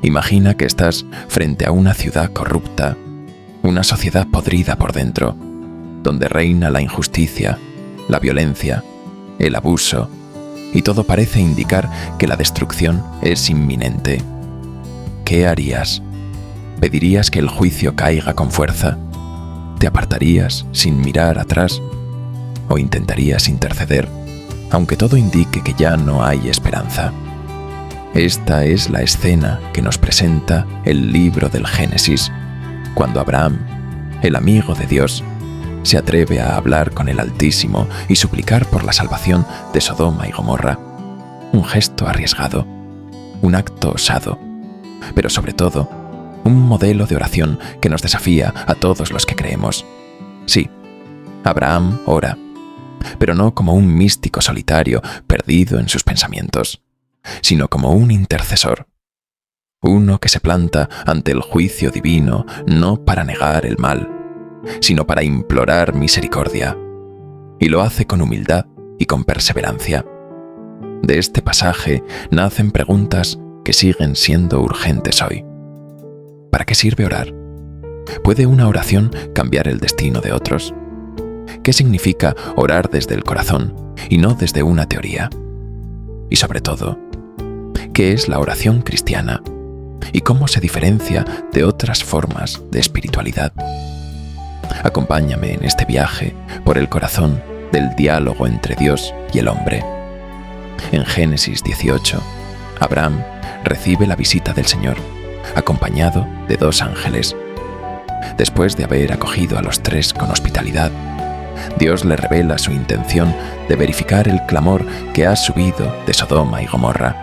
Imagina que estás frente a una ciudad corrupta, una sociedad podrida por dentro, donde reina la injusticia, la violencia, el abuso, y todo parece indicar que la destrucción es inminente. ¿Qué harías? ¿Pedirías que el juicio caiga con fuerza? ¿Te apartarías sin mirar atrás? ¿O intentarías interceder, aunque todo indique que ya no hay esperanza? Esta es la escena que nos presenta el libro del Génesis, cuando Abraham, el amigo de Dios, se atreve a hablar con el Altísimo y suplicar por la salvación de Sodoma y Gomorra. Un gesto arriesgado, un acto osado, pero sobre todo, un modelo de oración que nos desafía a todos los que creemos. Sí, Abraham ora, pero no como un místico solitario perdido en sus pensamientos, sino como un intercesor, uno que se planta ante el juicio divino no para negar el mal, sino para implorar misericordia, y lo hace con humildad y con perseverancia. De este pasaje nacen preguntas que siguen siendo urgentes hoy. ¿Para qué sirve orar? ¿Puede una oración cambiar el destino de otros? ¿Qué significa orar desde el corazón y no desde una teoría? Y sobre todo, ¿qué es la oración cristiana? ¿Y cómo se diferencia de otras formas de espiritualidad? Acompáñame en este viaje por el corazón del diálogo entre Dios y el hombre. En Génesis 18, Abraham recibe la visita del Señor, acompañado de 2 ángeles. Después de haber acogido a los 3 con hospitalidad, Dios le revela su intención de verificar el clamor que ha subido de Sodoma y Gomorra.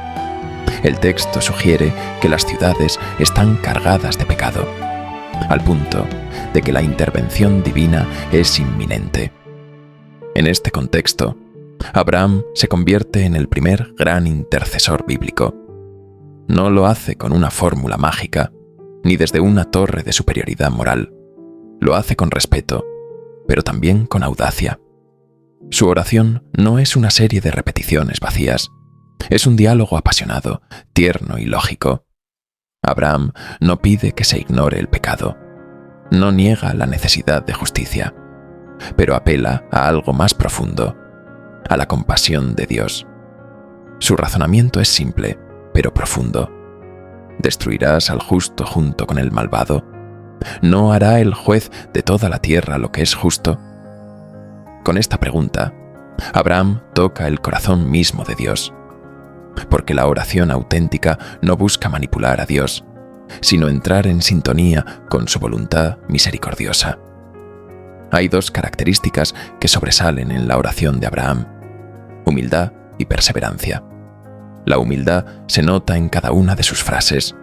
El texto sugiere que las ciudades están cargadas de pecado, al punto de que la intervención divina es inminente. En este contexto, Abraham se convierte en el primer gran intercesor bíblico. No lo hace con una fórmula mágica, ni desde una torre de superioridad moral. Lo hace con respeto, pero también con audacia. Su oración no es una serie de repeticiones vacías. Es un diálogo apasionado, tierno y lógico. Abraham no pide que se ignore el pecado. No niega la necesidad de justicia, pero apela a algo más profundo, a la compasión de Dios. Su razonamiento es simple, pero profundo. ¿Destruirás al justo junto con el malvado? ¿No hará el juez de toda la tierra lo que es justo? Con esta pregunta, Abraham toca el corazón mismo de Dios, porque la oración auténtica no busca manipular a Dios, sino entrar en sintonía con su voluntad misericordiosa. Hay 2 características que sobresalen en la oración de Abraham: humildad y perseverancia. La humildad se nota en cada una de sus frases.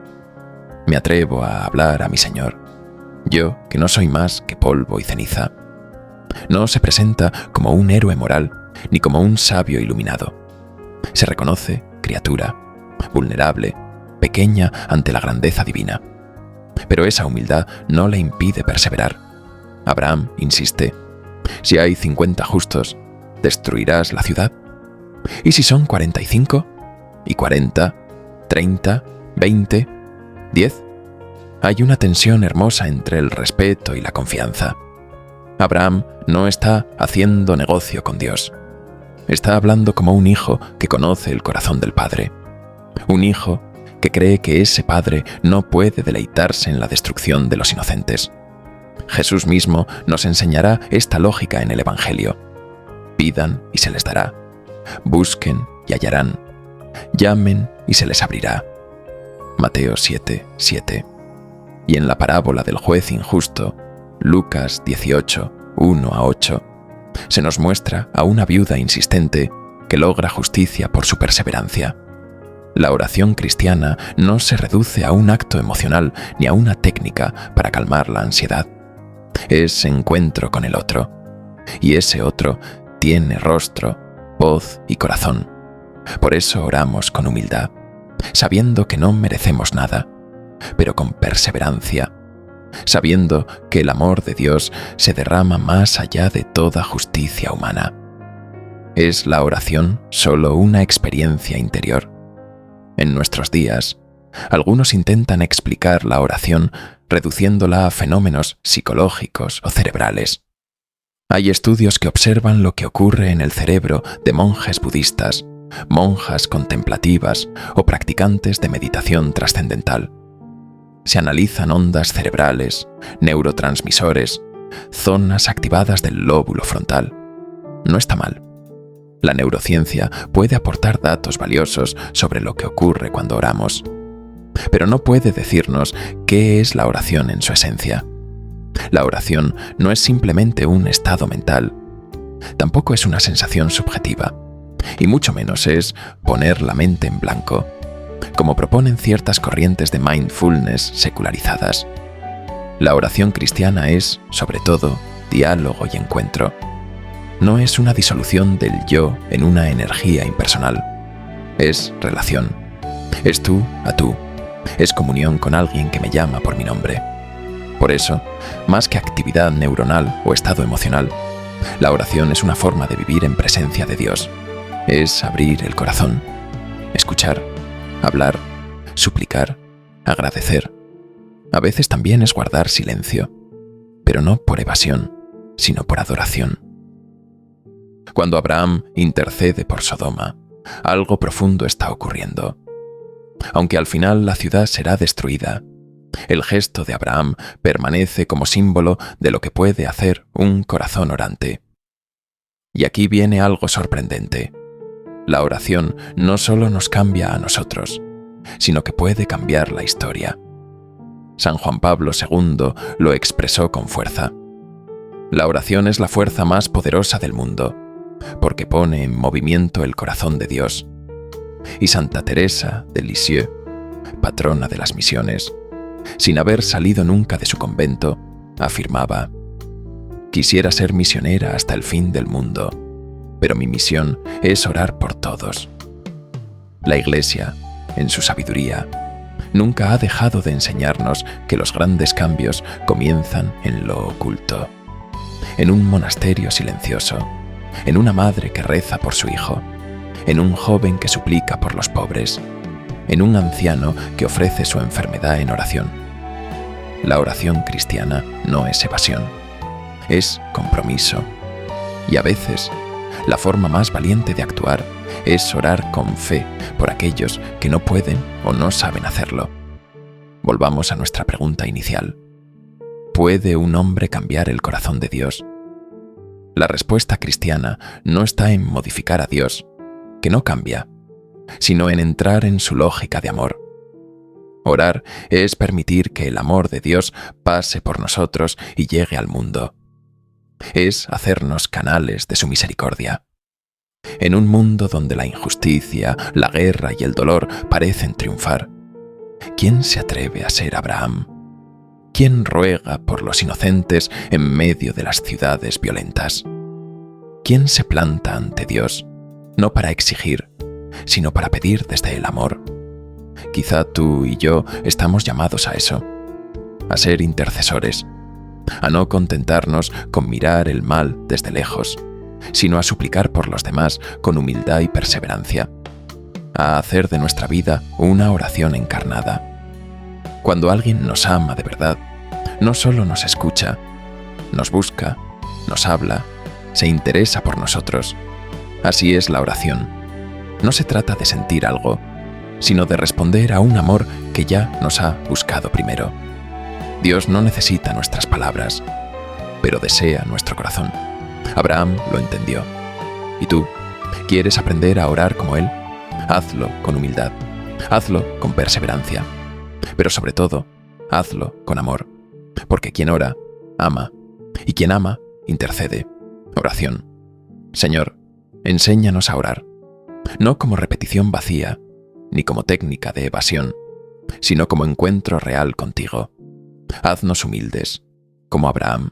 Me atrevo a hablar a mi Señor, yo que no soy más que polvo y ceniza. No se presenta como un héroe moral, ni como un sabio iluminado. Se reconoce criatura, vulnerable, pequeña ante la grandeza divina. Pero esa humildad no le impide perseverar. Abraham insiste: si hay 50 justos, ¿destruirás la ciudad? ¿Y si son 45? ¿Y 40? ¿30? ¿20? ¿10? Hay una tensión hermosa entre el respeto y la confianza. Abraham no está haciendo negocio con Dios. Está hablando como un hijo que conoce el corazón del Padre. Un hijo que cree que ese Padre no puede deleitarse en la destrucción de los inocentes. Jesús mismo nos enseñará esta lógica en el Evangelio. Pidan y se les dará. Busquen y hallarán. Llamen y se les abrirá. Mateo 7:7. Y en la parábola del juez injusto, Lucas 18, 1-8, se nos muestra a una viuda insistente que logra justicia por su perseverancia. La oración cristiana no se reduce a un acto emocional ni a una técnica para calmar la ansiedad. Es encuentro con el otro, y ese otro tiene rostro, voz y corazón. Por eso oramos con humildad, sabiendo que no merecemos nada, pero con perseverancia, sabiendo que el amor de Dios se derrama más allá de toda justicia humana. ¿Es la oración solo una experiencia interior? En nuestros días, Algunos intentan explicar la oración reduciéndola a fenómenos psicológicos o cerebrales. Hay estudios que observan lo que ocurre en el cerebro de monjes budistas, monjas contemplativas o practicantes de meditación trascendental. Se analizan ondas cerebrales, neurotransmisores, zonas activadas del lóbulo frontal. No está mal. La neurociencia puede aportar datos valiosos sobre lo que ocurre cuando oramos, pero no puede decirnos qué es la oración en su esencia. La oración no es simplemente un estado mental, tampoco es una sensación subjetiva, y mucho menos es poner la mente en blanco, como proponen ciertas corrientes de mindfulness secularizadas. La oración cristiana es, sobre todo, diálogo y encuentro. No es una disolución del yo en una energía impersonal. Es relación. Es tú a tú. Es comunión con alguien que me llama por mi nombre. Por eso, más que actividad neuronal o estado emocional, la oración es una forma de vivir en presencia de Dios. Es abrir el corazón, escuchar, hablar, suplicar, agradecer. A veces también es guardar silencio, pero no por evasión, sino por adoración. Cuando Abraham intercede por Sodoma, algo profundo está ocurriendo. Aunque al final la ciudad será destruida, el gesto de Abraham permanece como símbolo de lo que puede hacer un corazón orante. Y aquí viene algo sorprendente. La oración no solo nos cambia a nosotros, sino que puede cambiar la historia. San Juan Pablo II lo expresó con fuerza. La oración es la fuerza más poderosa del mundo, porque pone en movimiento el corazón de Dios. Y Santa Teresa de Lisieux, patrona de las misiones, sin haber salido nunca de su convento, afirmaba: «Quisiera ser misionera hasta el fin del mundo, pero mi misión es orar por todos». La Iglesia, en su sabiduría, nunca ha dejado de enseñarnos que los grandes cambios comienzan en lo oculto, en un monasterio silencioso, en una madre que reza por su hijo, en un joven que suplica por los pobres, en un anciano que ofrece su enfermedad en oración. La oración cristiana no es evasión, es compromiso. Y a veces, la forma más valiente de actuar es orar con fe por aquellos que no pueden o no saben hacerlo. Volvamos a nuestra pregunta inicial. ¿Puede un hombre cambiar el corazón de Dios? La respuesta cristiana no está en modificar a Dios, que no cambia, sino en entrar en su lógica de amor. Orar es permitir que el amor de Dios pase por nosotros y llegue al mundo. Es hacernos canales de su misericordia. En un mundo donde la injusticia, la guerra y el dolor parecen triunfar, ¿quién se atreve a ser Abraham? ¿Quién ruega por los inocentes en medio de las ciudades violentas? ¿Quién se planta ante Dios, no para exigir, sino para pedir desde el amor? Quizá tú y yo estamos llamados a eso, a ser intercesores, a no contentarnos con mirar el mal desde lejos, sino a suplicar por los demás con humildad y perseverancia, a hacer de nuestra vida una oración encarnada. Cuando alguien nos ama de verdad, no solo nos escucha, nos busca, nos habla, se interesa por nosotros. Así es la oración. No se trata de sentir algo, sino de responder a un amor que ya nos ha buscado primero. Dios no necesita nuestras palabras, pero desea nuestro corazón. Abraham lo entendió. ¿Y tú? ¿Quieres aprender a orar como él? Hazlo con humildad. Hazlo con perseverancia. Pero sobre todo, hazlo con amor. Porque quien ora, ama. Y quien ama, intercede. Oración. Señor, enséñanos a orar. No como repetición vacía, ni como técnica de evasión, sino como encuentro real contigo. Haznos humildes, como Abraham,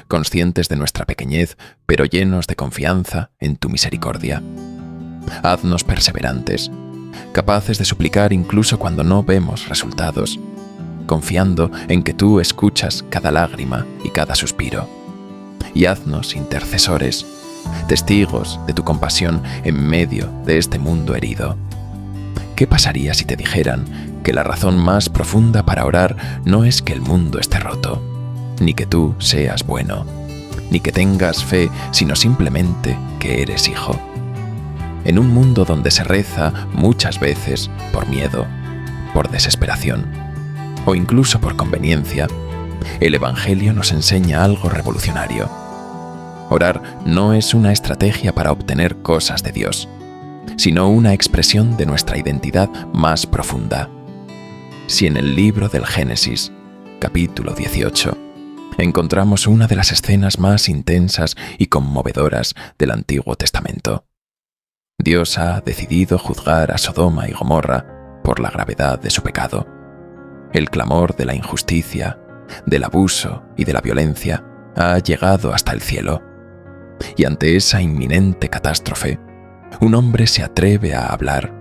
conscientes de nuestra pequeñez, pero llenos de confianza en tu misericordia. Haznos perseverantes, capaces de suplicar incluso cuando no vemos resultados, confiando en que tú escuchas cada lágrima y cada suspiro. Y haznos testigos de tu compasión en medio de este mundo herido. ¿Qué pasaría si te dijeran que la razón más profunda para orar no es que el mundo esté roto, ni que tú seas bueno, ni que tengas fe, sino simplemente que eres hijo? En un mundo donde se reza muchas veces por miedo, por desesperación o incluso por conveniencia, el Evangelio nos enseña algo revolucionario. Orar no es una estrategia para obtener cosas de Dios, sino una expresión de nuestra identidad más profunda. Si en el libro del Génesis, capítulo 18, encontramos una de las escenas más intensas y conmovedoras del Antiguo Testamento, Dios ha decidido juzgar a Sodoma y Gomorra por la gravedad de su pecado. El clamor de la injusticia, del abuso y de la violencia ha llegado hasta el cielo. Y ante esa inminente catástrofe, un hombre se atreve a hablar,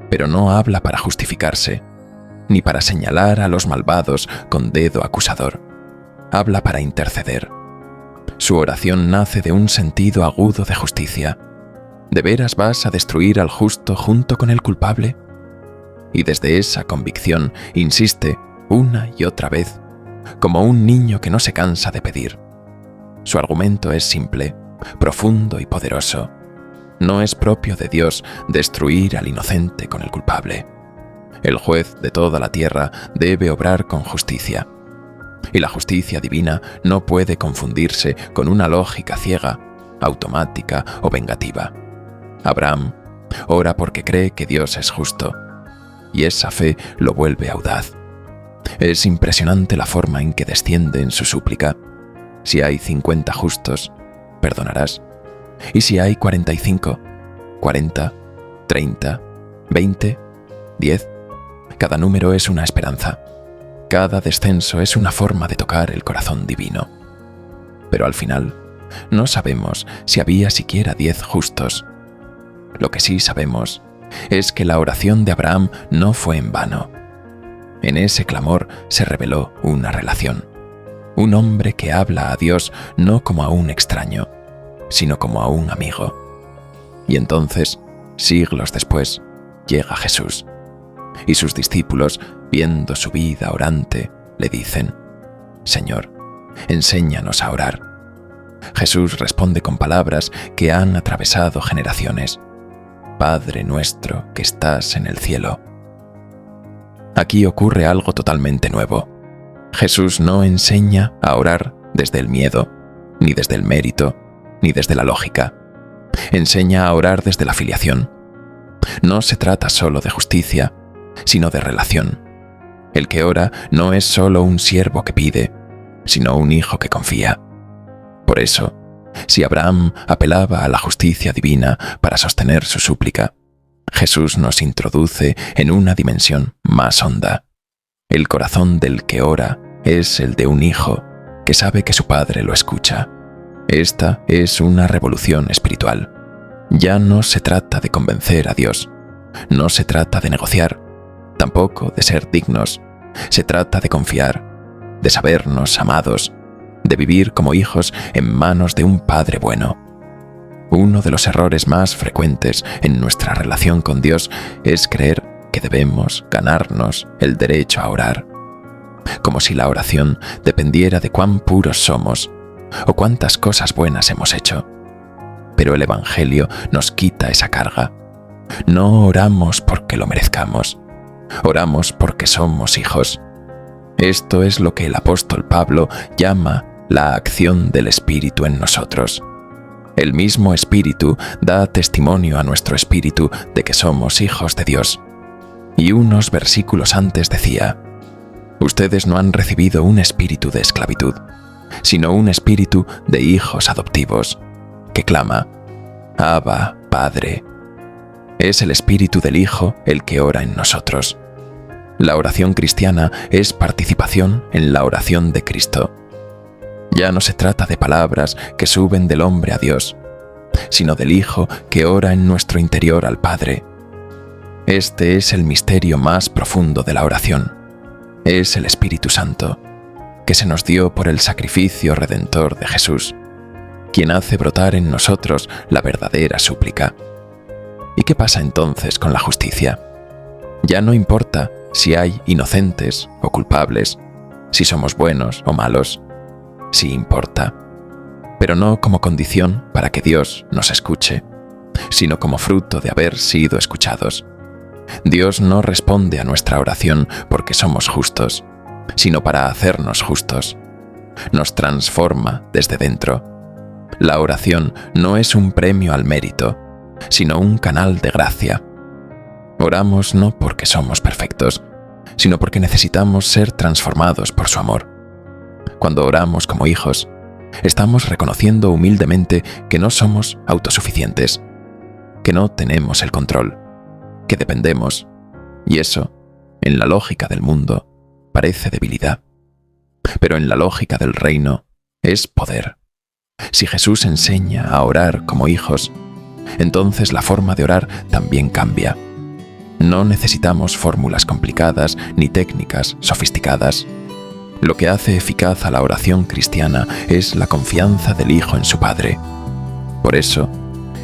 pero no habla para justificarse, ni para señalar a los malvados con dedo acusador. Habla para interceder. Su oración nace de un sentido agudo de justicia. ¿De veras vas a destruir al justo junto con el culpable? Y desde esa convicción insiste una y otra vez, como un niño que no se cansa de pedir. Su argumento es simple, profundo y poderoso. No es propio de Dios destruir al inocente con el culpable. El juez de toda la tierra debe obrar con justicia. Y la justicia divina no puede confundirse con una lógica ciega, automática o vengativa. Abraham ora porque cree que Dios es justo, y esa fe lo vuelve audaz. Es impresionante la forma en que desciende en su súplica. Si hay 50 justos, perdonarás. Y si hay 45, 40, 30, 20, 10, cada número es una esperanza. Cada descenso es una forma de tocar el corazón divino. Pero al final, no sabemos si había siquiera 10 justos. Lo que sí sabemos es que la oración de Abraham no fue en vano. En ese clamor se reveló una relación. Un hombre que habla a Dios no como a un extraño, sino como a un amigo. Y entonces, siglos después, llega Jesús. Y sus discípulos, viendo su vida orante, le dicen: Señor, enséñanos a orar. Jesús responde con palabras que han atravesado generaciones: Padre nuestro que estás en el cielo. Aquí ocurre algo totalmente nuevo. Jesús no enseña a orar desde el miedo, ni desde el mérito, ni desde la lógica. Enseña a orar desde la filiación. No se trata solo de justicia, sino de relación. El que ora no es solo un siervo que pide, sino un hijo que confía. Por eso, si Abraham apelaba a la justicia divina para sostener su súplica, Jesús nos introduce en una dimensión más honda. El corazón del que ora es el de un hijo que sabe que su padre lo escucha. Esta es una revolución espiritual. Ya no se trata de convencer a Dios, no se trata de negociar, tampoco de ser dignos. Se trata de confiar, de sabernos amados, de vivir como hijos en manos de un Padre bueno. Uno de los errores más frecuentes en nuestra relación con Dios es creer que debemos ganarnos el derecho a orar, como si la oración dependiera de cuán puros somos o cuántas cosas buenas hemos hecho. Pero el Evangelio nos quita esa carga. No oramos porque lo merezcamos, oramos porque somos hijos. Esto es lo que el apóstol Pablo llama la acción del Espíritu en nosotros. El mismo Espíritu da testimonio a nuestro espíritu de que somos hijos de Dios. Y unos versículos antes decía: ustedes no han recibido un espíritu de esclavitud, sino un espíritu de hijos adoptivos, que clama: Abba, Padre. Es el espíritu del Hijo el que ora en nosotros. La oración cristiana es participación en la oración de Cristo. Ya no se trata de palabras que suben del hombre a Dios, sino del Hijo que ora en nuestro interior al Padre. Este es el misterio más profundo de la oración. Es el Espíritu Santo, que se nos dio por el sacrificio redentor de Jesús, quien hace brotar en nosotros la verdadera súplica. ¿Y qué pasa entonces con la justicia? Ya no importa si hay inocentes o culpables, si somos buenos o malos. Sí importa, pero no como condición para que Dios nos escuche, sino como fruto de haber sido escuchados. Dios no responde a nuestra oración porque somos justos, sino para hacernos justos. Nos transforma desde dentro. La oración no es un premio al mérito, sino un canal de gracia. Oramos no porque somos perfectos, sino porque necesitamos ser transformados por su amor. Cuando oramos como hijos, estamos reconociendo humildemente que no somos autosuficientes, que no tenemos el control, que dependemos, y eso, en la lógica del mundo, parece debilidad. Pero en la lógica del reino es poder. Si Jesús enseña a orar como hijos, entonces la forma de orar también cambia. No necesitamos fórmulas complicadas ni técnicas sofisticadas. Lo que hace eficaz a la oración cristiana es la confianza del Hijo en su Padre. Por eso,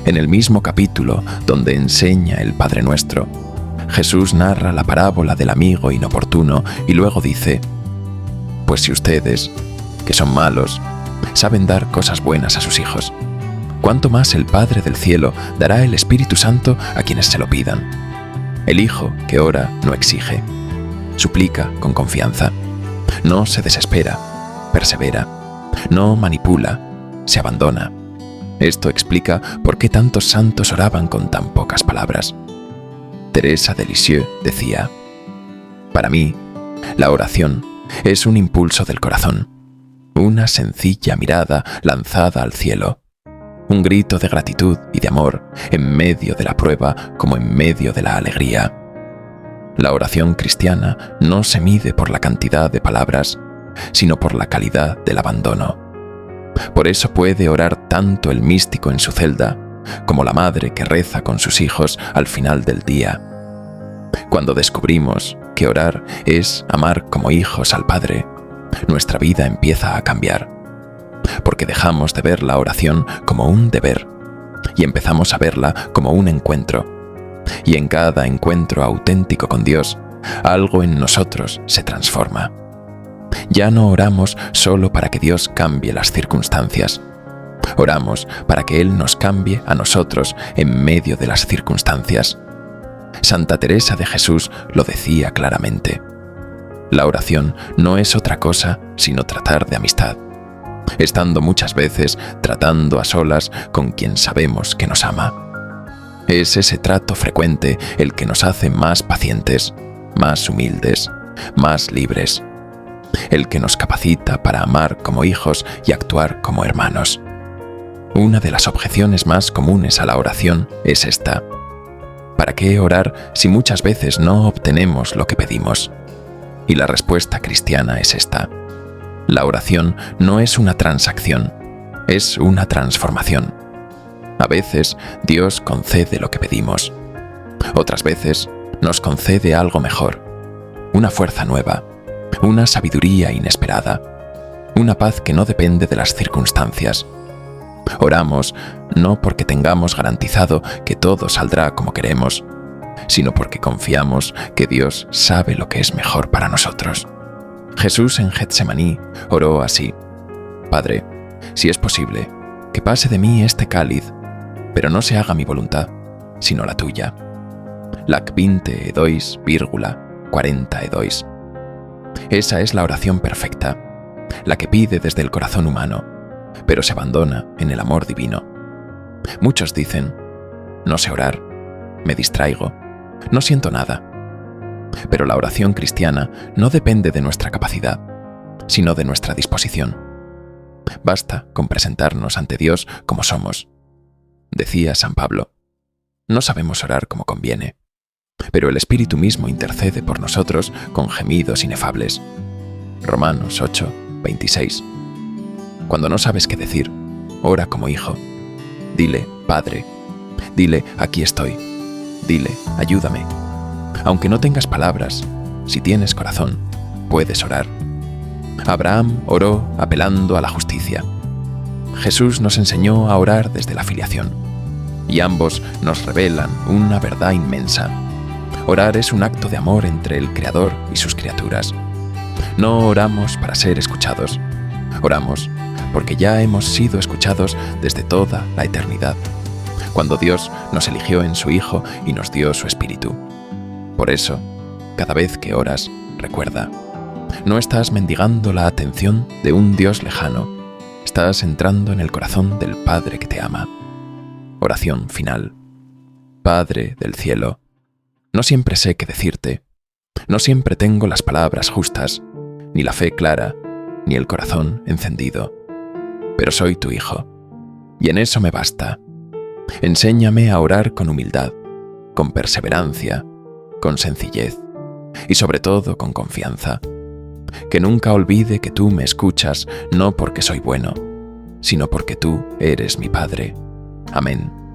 en el mismo capítulo donde enseña el Padre Nuestro, Jesús narra la parábola del amigo inoportuno y luego dice: «Pues si ustedes, que son malos, saben dar cosas buenas a sus hijos, ¿cuánto más el Padre del cielo dará el Espíritu Santo a quienes se lo pidan?» El hijo que ora no exige, suplica con confianza, no se desespera, persevera, no manipula, se abandona. Esto explica por qué tantos santos oraban con tan pocas palabras. Teresa de Lisieux decía: «Para mí, la oración es un impulso del corazón, una sencilla mirada lanzada al cielo, un grito de gratitud y de amor en medio de la prueba como en medio de la alegría». La oración cristiana no se mide por la cantidad de palabras, sino por la calidad del abandono. Por eso puede orar tanto el místico en su celda, como la madre que reza con sus hijos al final del día. Cuando descubrimos que orar es amar como hijos al Padre, nuestra vida empieza a cambiar, porque dejamos de ver la oración como un deber y empezamos a verla como un encuentro. Y en cada encuentro auténtico con Dios, algo en nosotros se transforma. Ya no oramos solo para que Dios cambie las circunstancias. Oramos para que Él nos cambie a nosotros en medio de las circunstancias. Santa Teresa de Jesús lo decía claramente: la oración no es otra cosa sino tratar de amistad, estando muchas veces tratando a solas con quien sabemos que nos ama. Es ese trato frecuente el que nos hace más pacientes, más humildes, más libres, el que nos capacita para amar como hijos y actuar como hermanos. Una de las objeciones más comunes a la oración es esta: ¿para qué orar si muchas veces no obtenemos lo que pedimos? Y la respuesta cristiana es esta: la oración no es una transacción, es una transformación. A veces Dios concede lo que pedimos. Otras veces nos concede algo mejor, una fuerza nueva, una sabiduría inesperada, una paz que no depende de las circunstancias. Oramos no porque tengamos garantizado que todo saldrá como queremos, sino porque confiamos que Dios sabe lo que es mejor para nosotros. Jesús en Getsemaní oró así: «Padre, si es posible, que pase de mí este cáliz, pero no se haga mi voluntad, sino la tuya». Lac 20 edois, 40 edois. Esa es la oración perfecta, la que pide desde el corazón humano, pero se abandona en el amor divino. Muchos dicen: no sé orar, me distraigo, no siento nada. Pero la oración cristiana no depende de nuestra capacidad, sino de nuestra disposición. Basta con presentarnos ante Dios como somos. Decía San Pablo: no sabemos orar como conviene, pero el Espíritu mismo intercede por nosotros con gemidos inefables. Romanos 8, 26. Cuando no sabes qué decir, ora como hijo. Dile: Padre. Dile: aquí estoy. Dile: ayúdame. Aunque no tengas palabras, si tienes corazón, puedes orar. Abraham oró apelando a la justicia. Jesús nos enseñó a orar desde la filiación, y ambos nos revelan una verdad inmensa, Orar es un acto de amor entre el Creador y sus criaturas. No oramos para ser escuchados. Oramos porque ya hemos sido escuchados desde toda la eternidad, cuando Dios nos eligió en su Hijo y nos dio su Espíritu. Por eso, cada vez que oras, recuerda, no estás mendigando la atención de un Dios lejano, estás entrando en el corazón del Padre que te ama. Oración final. Padre del cielo, no siempre sé qué decirte, no siempre tengo las palabras justas, ni la fe clara, ni el corazón encendido, pero soy tu hijo, y en eso me basta. Enséñame a orar con humildad, con perseverancia, con sencillez, y sobre todo con confianza. Que nunca olvide que tú me escuchas no porque soy bueno, sino porque tú eres mi Padre. Amén.